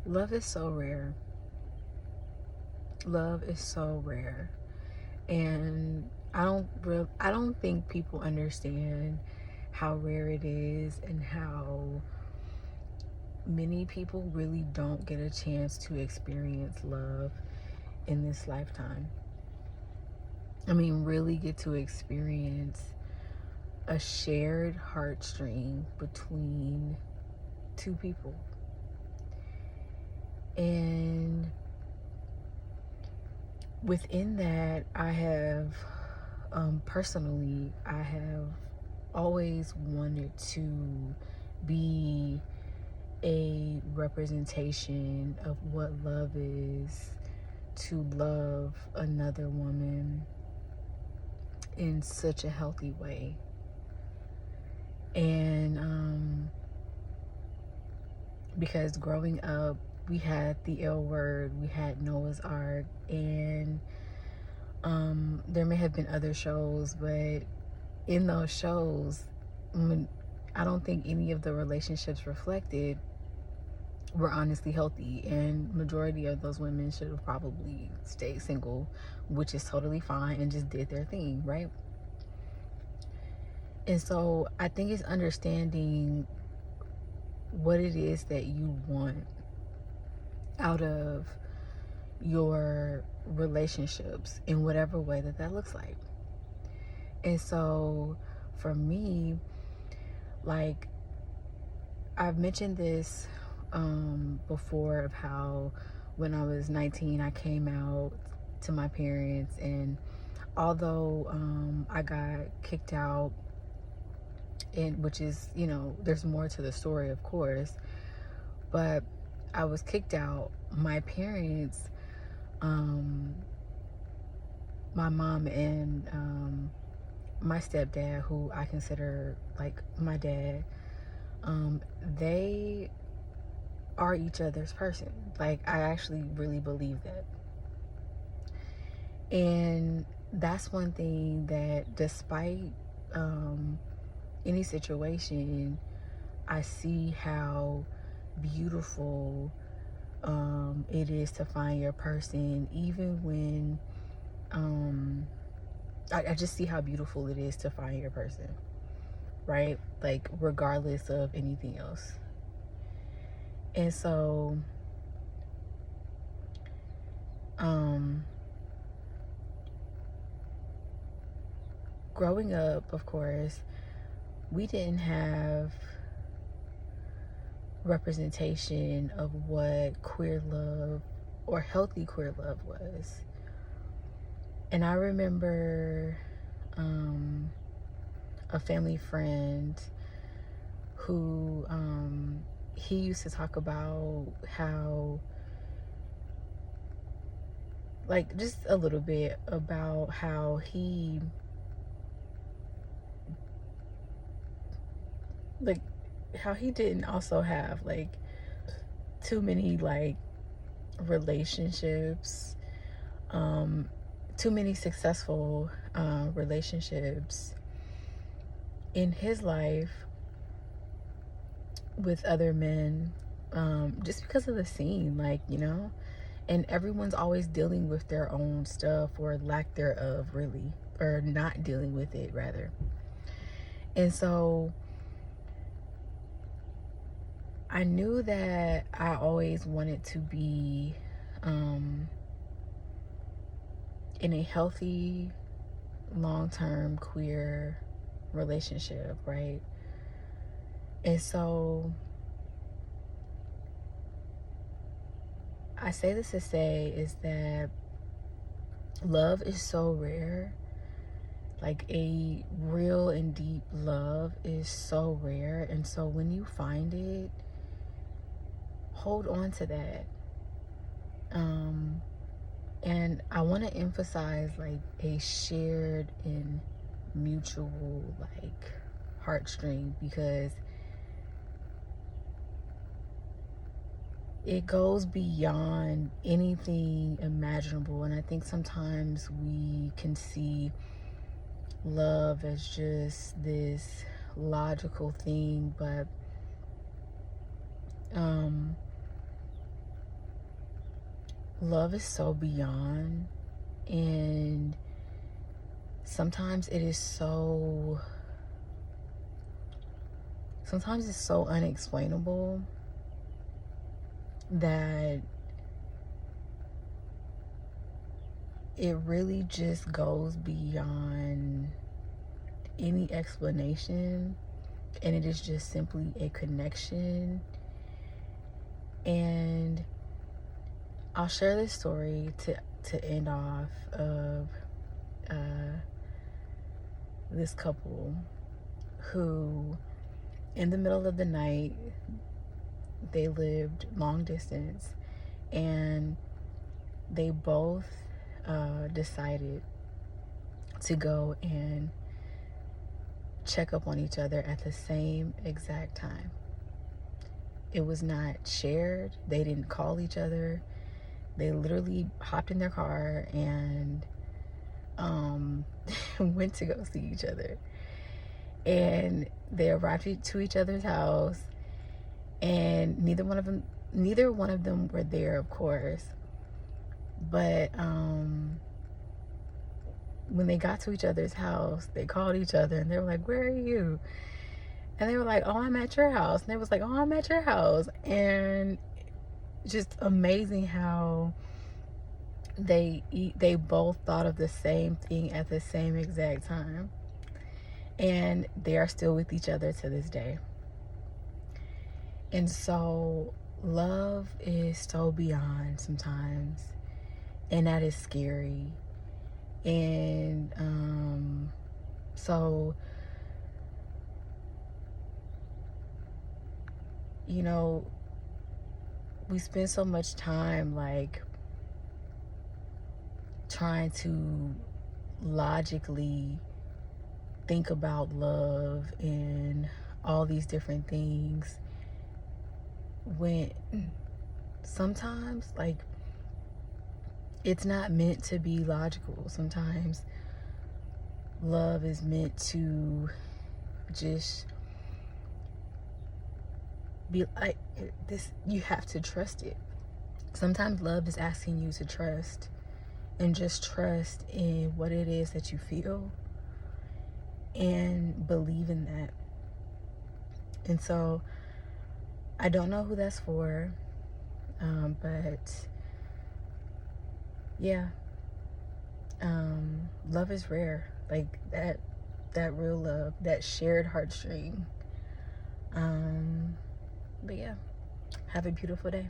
Love is so rare. Love is so rare. And I don't think people understand how rare it is and how many people really don't get a chance to experience love in this lifetime. I mean, really get to experience a shared heartstring between two people. And within that, I have personally, I have always wanted to be a representation of what love is, to love another woman in such a healthy way. And because growing up, we had the L word, we had Noah's Ark, and there may have been other shows, but in those shows, I don't think any of the relationships reflected were honestly healthy, and majority of those women should have probably stayed single, which is totally fine, and just did their thing, right? And so I think it's understanding what it is that you want out of your relationships in whatever way that looks like. And so for me, like, I've mentioned this before, of how when I was 19 I came out to my parents, and although I got kicked out, and which is, you know, there's more to the story, of course, but I was kicked out. My parents, my mom and my stepdad, who I consider like my dad, they are each other's person. Like, I actually really believe that. And that's one thing that, despite any situation, I see how beautiful it is to find your person, even when I just see how beautiful it is to find your person, right? Like, regardless of anything else. And so growing up, of course, we didn't have representation of what queer love or healthy queer love was. And I remember a family friend who he used to talk about how, like, just a little bit about how he, like, how he didn't also have like too many like relationships, too many successful relationships in his life with other men, just because of the scene, like, you know, and everyone's always dealing with their own stuff, or lack thereof, really, or not dealing with it, rather. And so I knew that I always wanted to be in a healthy, long-term queer relationship, right? And so I say this to say is that love is so rare. Like, a real and deep love is so rare. And so when you find it, hold on to that. And I want to emphasize, like, a shared and mutual, like, heartstring, because it goes beyond anything imaginable. And I think sometimes we can see love as just this logical thing, but love is so beyond, and sometimes it's so unexplainable that it really just goes beyond any explanation, and it is just simply a connection. And I'll share this story to end off of this couple who, in the middle of the night, they lived long distance, and they both decided to go and check up on each other at the same exact time. It was not shared. They didn't call each other. They literally hopped in their car and went to go see each other. And they arrived to each other's house, and neither one of them were there, of course. But when they got to each other's house, they called each other and they were like, "Where are you?" And they were like, "Oh, I'm at your house." And they was like, "Oh, I'm at your house." And just amazing how they both thought of the same thing at the same exact time, and they are still with each other to this day. And so love is so beyond sometimes, and that is scary. And so, you know, we spend so much time like trying to logically think about love and all these different things, when sometimes like it's not meant to be logical. Sometimes love is meant to just be like this. You have to trust it. Sometimes love is asking you to trust, and just trust in what it is that you feel and believe in that. And so I don't know who that's for, but yeah, love is rare. Like that real love, that shared heartstring. But yeah, have a beautiful day.